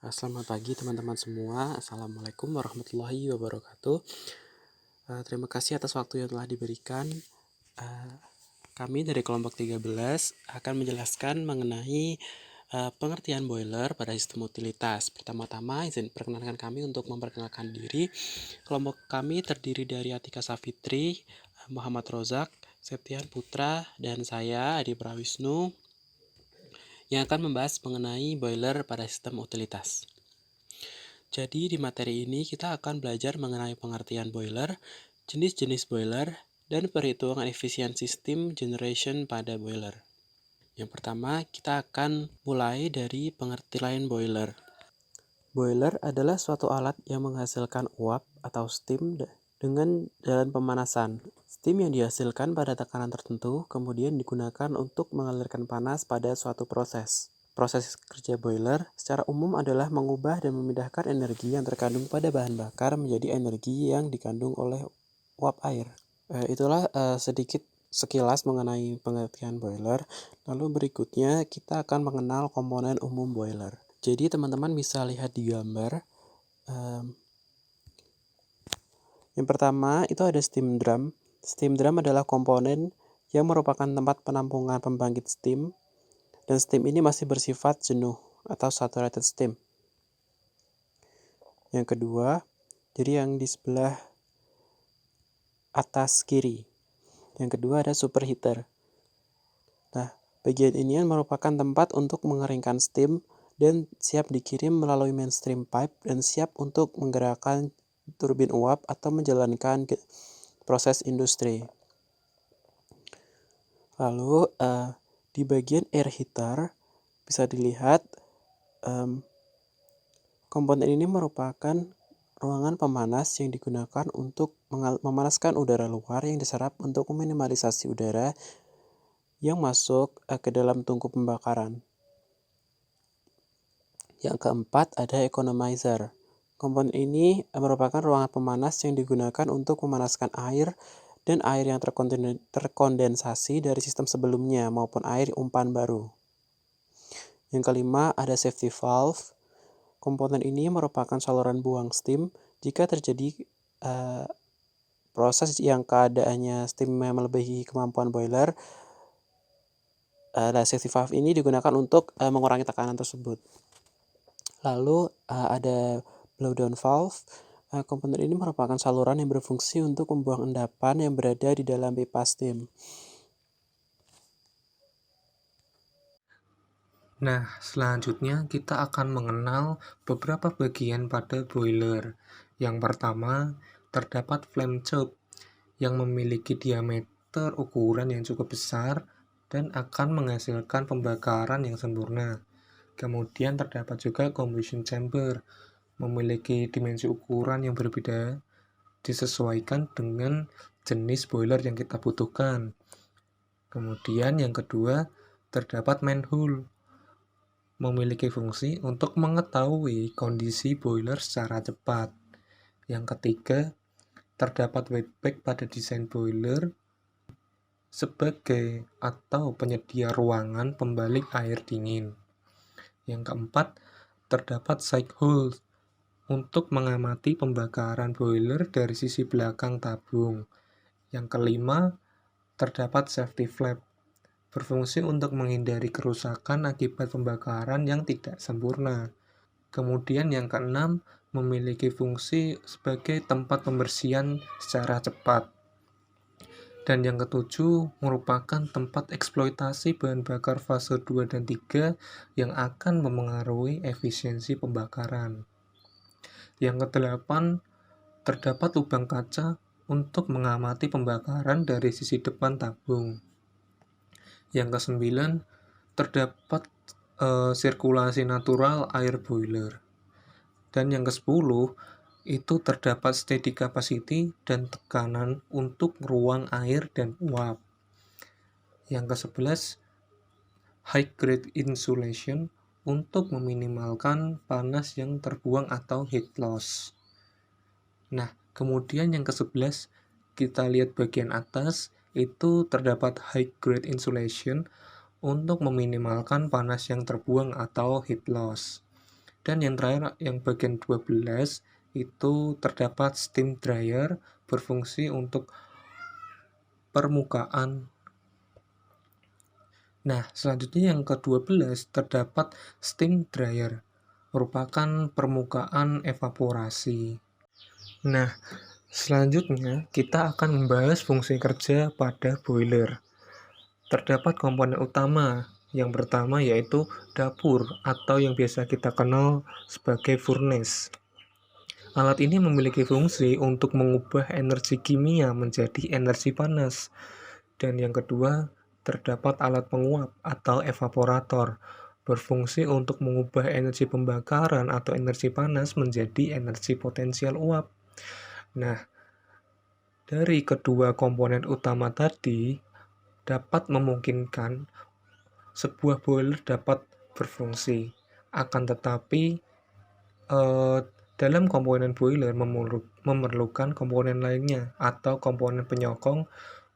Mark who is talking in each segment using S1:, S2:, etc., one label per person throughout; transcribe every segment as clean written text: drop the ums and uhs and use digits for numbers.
S1: Selamat pagi teman-teman semua. Assalamualaikum warahmatullahi wabarakatuh. Terima kasih atas waktu yang telah diberikan. Kami dari kelompok 13 akan menjelaskan mengenai pengertian boiler pada sistem utilitas. Pertama-tama izin perkenalkan kami untuk memperkenalkan diri. Kelompok kami terdiri dari Atika Safitri, Muhammad Rozak, Septian Putra, dan saya Adi Prawisnu yang akan membahas mengenai boiler pada sistem utilitas. Jadi di materi ini kita akan belajar mengenai pengertian boiler, jenis-jenis boiler, dan perhitungan efisiensi steam generation pada boiler. Yang pertama, kita akan mulai dari pengertian boiler. Boiler adalah suatu alat yang menghasilkan uap atau steam dengan jalan pemanasan. Steam yang dihasilkan pada tekanan tertentu kemudian digunakan untuk mengalirkan panas pada suatu proses. Proses kerja boiler secara umum adalah mengubah dan memindahkan energi yang terkandung pada bahan bakar menjadi energi yang dikandung oleh uap air. Itulah sedikit sekilas mengenai pengertian boiler. Lalu berikutnya kita akan mengenal komponen umum boiler. Jadi teman-teman bisa lihat di gambar. Yang pertama itu ada steam drum. Steam drum adalah komponen yang merupakan tempat penampungan pembangkit steam. Dan steam ini masih bersifat jenuh atau saturated steam. Yang kedua, jadi yang di sebelah atas kiri. Yang kedua ada superheater. Nah, bagian ini merupakan tempat untuk mengeringkan steam dan siap dikirim melalui mainstream pipe dan siap untuk menggerakkan turbin uap atau menjalankan proses industri. Lalu di bagian air heater bisa dilihat komponen ini merupakan ruangan pemanas yang digunakan untuk memanaskan udara luar yang diserap untuk meminimalisasi udara yang masuk ke dalam tungku pembakaran. Yang keempat ada economizer. Komponen ini merupakan ruangan pemanas yang digunakan untuk memanaskan air dan air yang terkondensasi dari sistem sebelumnya maupun air umpan baru. Yang kelima ada safety valve. Komponen ini merupakan saluran buang steam jika terjadi proses yang keadaannya steam melebihi kemampuan boiler. Safety valve ini digunakan untuk mengurangi tekanan tersebut. Lalu ada blowdown valve. Komponen ini merupakan saluran yang berfungsi untuk membuang endapan yang berada di dalam pipa steam.
S2: Nah, selanjutnya kita akan mengenal beberapa bagian pada boiler. Yang pertama, terdapat flame tube yang memiliki diameter ukuran yang cukup besar dan akan menghasilkan pembakaran yang sempurna. Kemudian terdapat juga combustion chamber, memiliki dimensi ukuran yang berbeda disesuaikan dengan jenis boiler yang kita butuhkan. Kemudian yang kedua, terdapat manhole, memiliki fungsi untuk mengetahui kondisi boiler secara cepat. Yang ketiga, terdapat wetback pada desain boiler sebagai atau penyedia ruangan pembalik air dingin. Yang keempat, terdapat side hole untuk mengamati pembakaran boiler dari sisi belakang tabung. Yang kelima, terdapat safety flap, berfungsi untuk menghindari kerusakan akibat pembakaran yang tidak sempurna. Kemudian yang keenam, memiliki fungsi sebagai tempat pembersihan secara cepat. Dan yang ketujuh, merupakan tempat eksploitasi bahan bakar fase 2 dan 3 yang akan memengaruhi efisiensi pembakaran. Yang kedelapan, terdapat lubang kaca untuk mengamati pembakaran dari sisi depan tabung. Yang kesembilan, terdapat sirkulasi natural air boiler. Dan yang ke-10, itu terdapat steady capacity dan tekanan untuk ruang air dan uap. Yang ke-11, high grade insulation untuk meminimalkan panas yang terbuang atau heat loss. Nah, kemudian yang ke-11, kita lihat bagian atas, itu terdapat high grade insulation untuk meminimalkan panas yang terbuang atau heat loss. Dan yang terakhir, yang bagian 12, itu terdapat steam dryer berfungsi untuk permukaan. Nah, selanjutnya yang ke-12 terdapat steam dryer, merupakan permukaan evaporasi. Nah, selanjutnya kita akan membahas fungsi kerja pada boiler. Terdapat komponen utama. Yang pertama yaitu dapur atau yang biasa kita kenal sebagai furnace. Alat ini memiliki fungsi untuk mengubah energi kimia menjadi energi panas. Dan yang kedua, terdapat alat penguap atau evaporator, berfungsi untuk mengubah energi pembakaran atau energi panas menjadi energi potensial uap. Nah, dari kedua komponen utama tadi dapat memungkinkan sebuah boiler dapat berfungsi. Akan tetapi, dalam komponen boiler memerlukan komponen lainnya atau komponen penyokong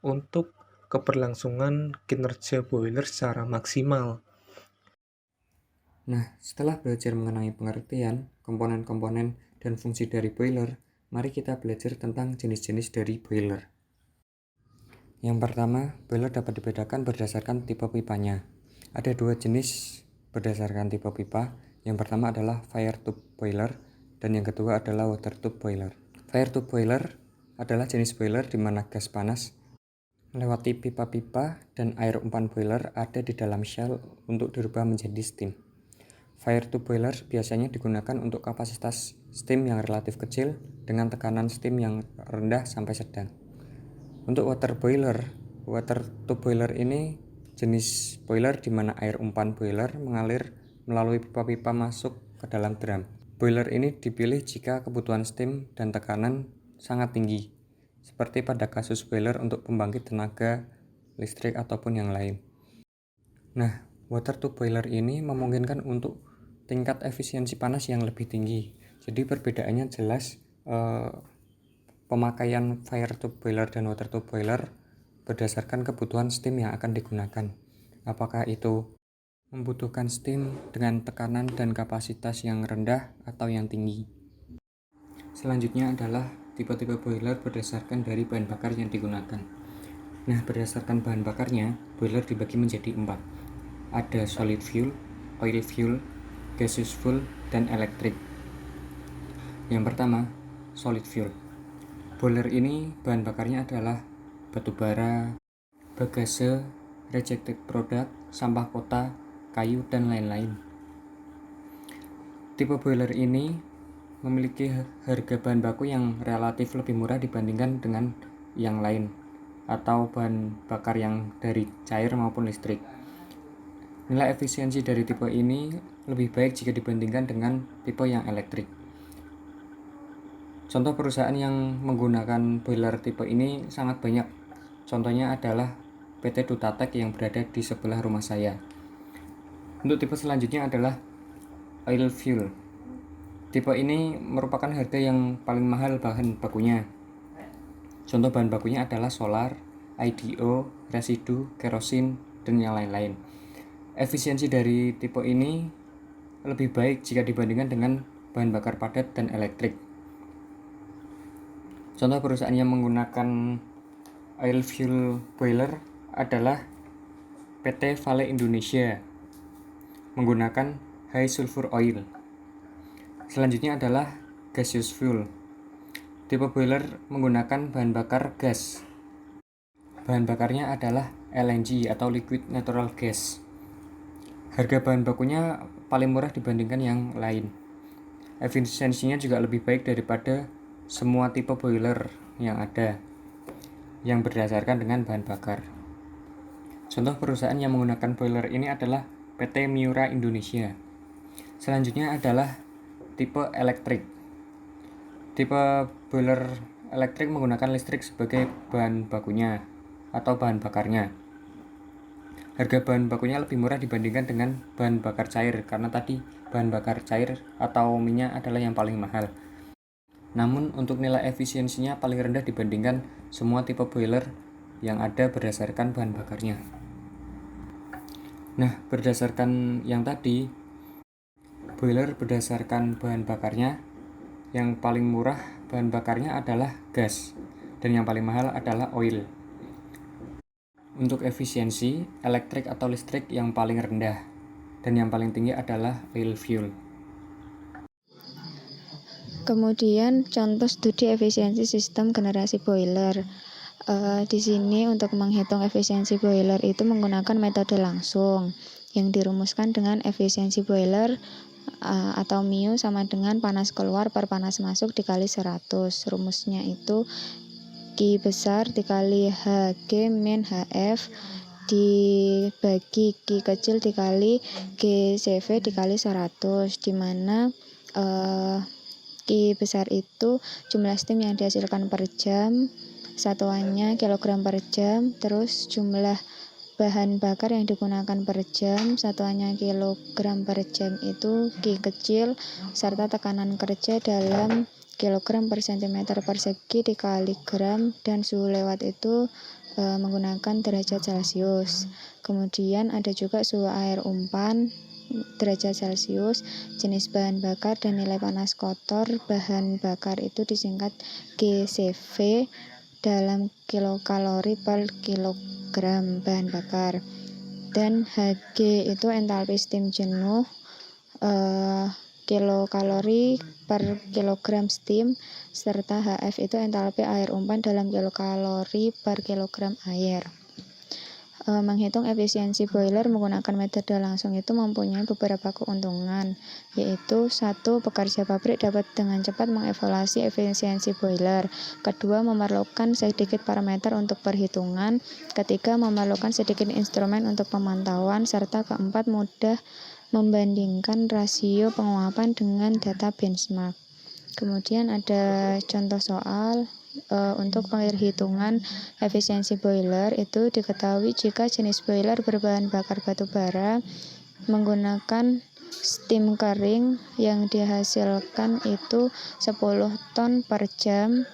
S2: untuk keberlangsungan kinerja boiler secara maksimal.
S3: Nah, setelah belajar mengenai pengertian, komponen-komponen, dan fungsi dari boiler, mari kita belajar tentang jenis-jenis dari boiler. Yang pertama, boiler dapat dibedakan berdasarkan tipe pipanya. Ada dua jenis berdasarkan tipe pipa. Yang pertama adalah fire tube boiler, dan yang kedua adalah water tube boiler. Fire tube boiler adalah jenis boiler di mana gas panas melewati pipa-pipa dan air umpan boiler ada di dalam shell untuk dirubah menjadi steam. Fire tube boiler biasanya digunakan untuk kapasitas steam yang relatif kecil dengan tekanan steam yang rendah sampai sedang. Untuk water tube boiler ini jenis boiler di mana air umpan boiler mengalir melalui pipa-pipa masuk ke dalam drum. Boiler ini dipilih jika kebutuhan steam dan tekanan sangat tinggi, seperti pada kasus boiler untuk pembangkit tenaga listrik ataupun yang lain. Nah, water tube boiler ini memungkinkan untuk tingkat efisiensi panas yang lebih tinggi. Jadi perbedaannya jelas, pemakaian fire tube boiler dan water tube boiler berdasarkan kebutuhan steam yang akan digunakan. Apakah itu membutuhkan steam dengan tekanan dan kapasitas yang rendah atau yang tinggi. Selanjutnya adalah tipe-tipe boiler berdasarkan dari bahan bakar yang digunakan. Nah, berdasarkan bahan bakarnya, boiler dibagi menjadi 4. Ada solid fuel, oil fuel, gaseous fuel, dan electric. Yang pertama, solid fuel. Boiler ini bahan bakarnya adalah batu bara, bagase, rejected product, sampah kota, kayu, dan lain-lain. Tipe boiler ini memiliki harga bahan baku yang relatif lebih murah dibandingkan dengan yang lain atau bahan bakar yang dari cair maupun listrik. Nilai efisiensi dari tipe ini lebih baik jika dibandingkan dengan tipe yang elektrik. Contoh perusahaan yang menggunakan boiler tipe ini sangat banyak. Contohnya adalah PT Dutatek yang berada di sebelah rumah saya. Untuk tipe selanjutnya adalah oil fuel. Tipe ini merupakan harga yang paling mahal bahan bakunya. Contoh bahan bakunya adalah solar, IDO, residu, kerosin, dan yang lain-lain. Efisiensi dari tipe ini lebih baik jika dibandingkan dengan bahan bakar padat dan elektrik. Contoh perusahaan yang menggunakan oil fuel boiler adalah PT Vale Indonesia menggunakan high sulfur oil. Selanjutnya adalah gaseous fuel. Tipe boiler menggunakan bahan bakar gas. Bahan bakarnya adalah LNG atau liquid natural gas. Harga bahan bakunya paling murah dibandingkan yang lain. Efisiensinya juga lebih baik daripada semua tipe boiler yang ada yang berdasarkan dengan bahan bakar. Contoh perusahaan yang menggunakan boiler ini adalah PT Miura Indonesia. Selanjutnya adalah tipe elektrik. Tipe boiler elektrik menggunakan listrik sebagai bahan bakunya atau bahan bakarnya. Harga bahan bakunya lebih murah dibandingkan dengan bahan bakar cair karena tadi bahan bakar cair atau minyak adalah yang paling mahal. Namun untuk nilai efisiensinya paling rendah dibandingkan semua tipe boiler yang ada berdasarkan bahan bakarnya. Nah, berdasarkan yang tadi, boiler berdasarkan bahan bakarnya. Yang paling murah bahan bakarnya adalah gas, dan yang paling mahal adalah oil. Untuk efisiensi, elektrik atau listrik yang paling rendah, dan yang paling tinggi adalah oil fuel.
S4: Kemudian contoh studi efisiensi sistem generasi boiler. Di sini untuk menghitung efisiensi boiler itu menggunakan metode langsung yang dirumuskan dengan efisiensi boiler atau mu sama dengan panas keluar per panas masuk dikali 100. Rumusnya itu Q besar dikali Hg min Hf dibagi Q kecil dikali Gcv dikali 100, di mana Q besar itu jumlah steam yang dihasilkan per jam, satuannya kilogram per jam, terus jumlah bahan bakar yang digunakan per jam, satuannya kilogram per jam itu Q kecil, serta tekanan kerja dalam kilogram per centimeter persegi dikali gram, dan suhu lewat itu menggunakan derajat Celcius. Kemudian ada juga suhu air umpan derajat Celcius, jenis bahan bakar, dan nilai panas kotor bahan bakar itu disingkat GCV dalam kilokalori per kilogram bahan bakar. Dan Hg itu entalpi steam jenuh, kilokalori per kilogram steam, serta Hf itu entalpi air umpan dalam kilokalori per kilogram air. Menghitung efisiensi boiler menggunakan metode langsung itu mempunyai beberapa keuntungan, yaitu 1. Pekerja pabrik dapat dengan cepat mengevaluasi efisiensi boiler. Kedua, memerlukan sedikit parameter untuk perhitungan. Ketiga, memerlukan sedikit instrumen untuk pemantauan. Serta keempat, mudah membandingkan rasio penguapan dengan data benchmark. Kemudian ada contoh soal. Untuk perhitungan efisiensi boiler itu diketahui jika jenis boiler berbahan bakar batu bara menggunakan steam kering yang dihasilkan itu 10 ton per jam,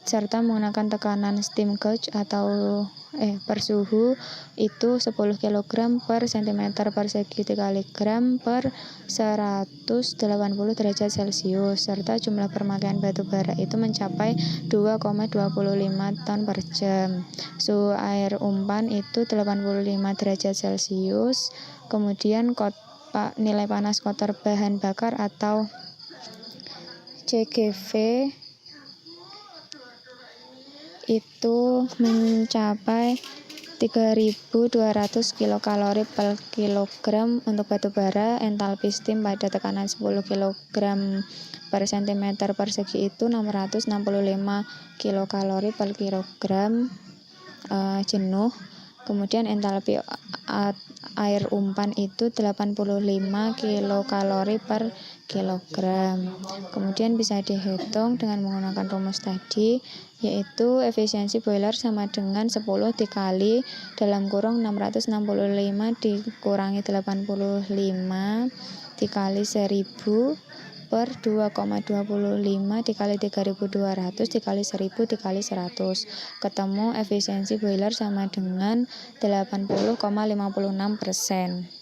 S4: serta menggunakan tekanan steam gauge atau per suhu itu 10 kg per cm persegi dikali gram per 180 derajat Celcius, serta jumlah pemakaian batu bara itu mencapai 2,25 ton per jam. Suhu air umpan itu 85 derajat Celcius. Kemudian nilai panas kotor bahan bakar atau CGV itu mencapai 3.200 kilokalori per kilogram untuk batu bara. Entalpi steam pada tekanan 10 kg per cm persegi itu 665 kilokalori per kilogram jenuh. Kemudian entalpi air umpan itu 85 kilokalori per kilogram. Kemudian bisa dihitung dengan menggunakan rumus tadi, yaitu efisiensi boiler sama dengan 10 dikali dalam kurung 665 dikurangi 85 dikali 1000 per 2,25 dikali 3.200 dikali 1000 dikali 100. Ketemu efisiensi boiler sama dengan 80,56%.